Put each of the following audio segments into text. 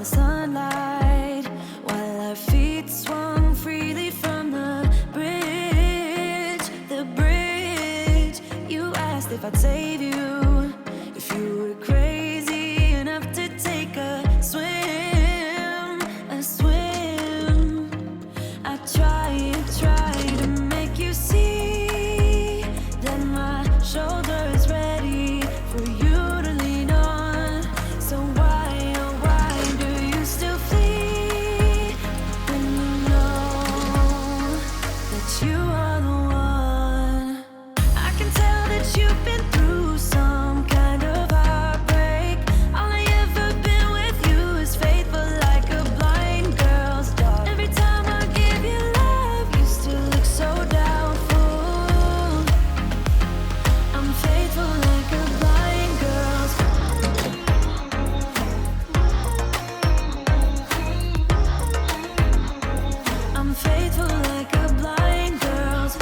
the sunlight, while our feet swung freely from the bridge. The bridge. You asked if I'd save you, if you were crazy enough to take a swim, a swim. I try to make you see that my shoulder is ready for you to lean on. So why, oh why do you still flee when you know that you are the one? I can tell that you've been through some kind of heartbreak. All I ever been with you is faithful like a blind girl's dog. Every time I give you love, you still look so doubtful. I'm faithful like a blind girl's I'm faithful like a blind girl's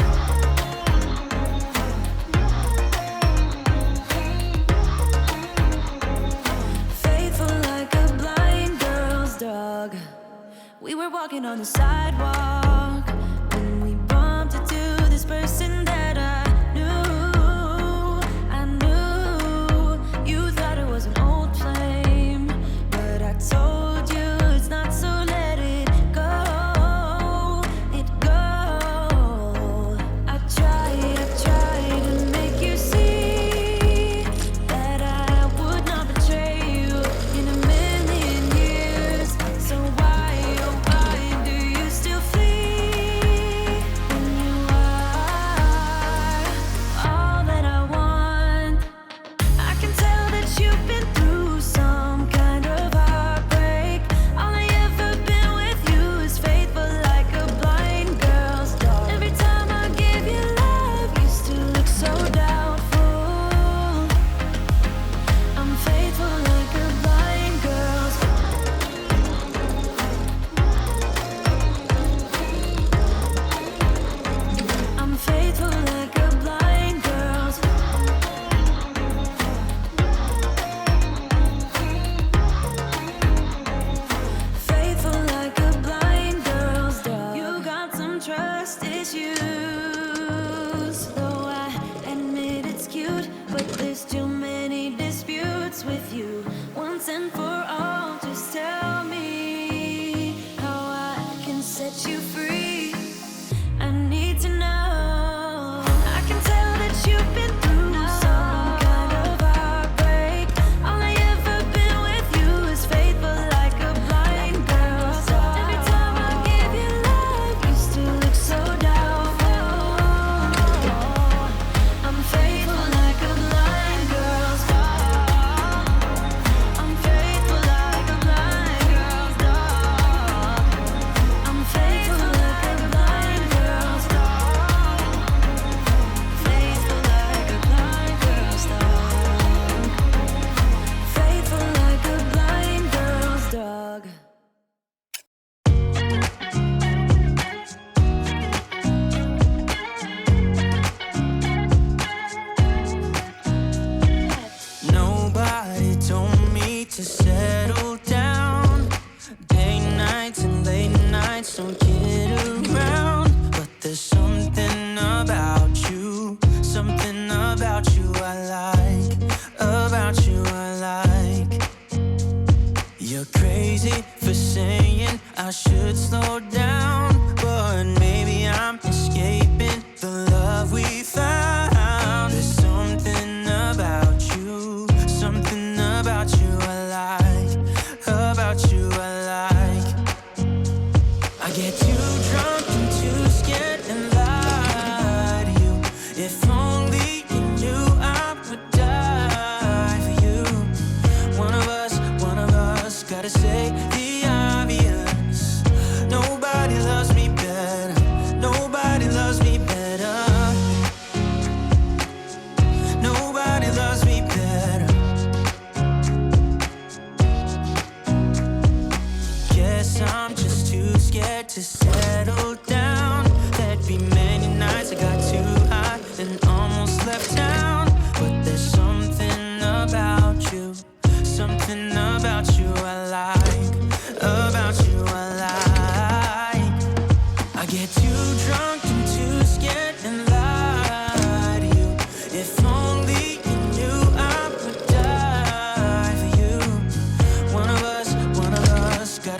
faithful like a blind girl's dog. We were walking on the sidewalk when we bumped into this person that I knew. I knew you thought it was an old flame, but I told you it's not, so let it go. It go. I try to make you see that I would not betray you in a million years. So why, oh why do you still flee when you are all that I want? I can tell that you've been through some kind of heartbreak. All I ever been with you is faithful like a blind girl's dog. Every time I give you love, you still look so doubtful. I'm faithful like a blind girl's I'm faithful like a blind girl's faithful like a blind girl's dog. You got some trust issues, though I admit it's cute, but there's too many disputes with you. Once and for all, just tell me how I can set you free. I need to know. I can tell that you've been through some kind of heartbreak. All I ever been with you is faithful like a blind girl's dog. Every time I give you love, you still look so doubtful. I'm faithful like a blind girl's dog. I'm faithful like a blind girl's dog. I'm faithful like a blind girl's dog. Faithful like a blind girl's dog. Faithful like a blind girl's dog. Nobody told me to settle down. Day nights and late nights don't get around. But there's something about you I like, about you I like. You're crazy for saying I should slow down, but maybe I'm escaping the love we found. There's something about you I like, about you I like. I get too drunk and too scared and lie to you. If only you knew I would die for you. One of us gotta say the obvious. Nobody loves me better. Nobody loves me better. Nobody loves me better. Guess I'm just too scared to settle down. There'd be many nights I got too high and almost left town. But there's something about you I like,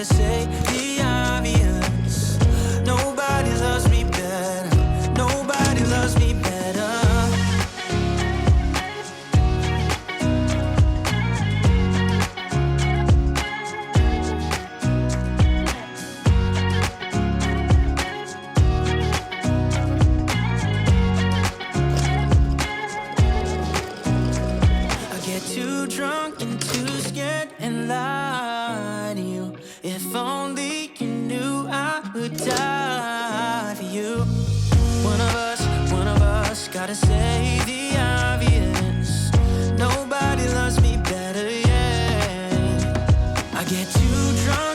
gotta say the obvious. Nobody loves me better. Nobody loves me better. Too drunk and too scared and lie to you. If only you knew I would die for you. One of us gotta say the obvious. Nobody loves me better, yeah. I get too drunk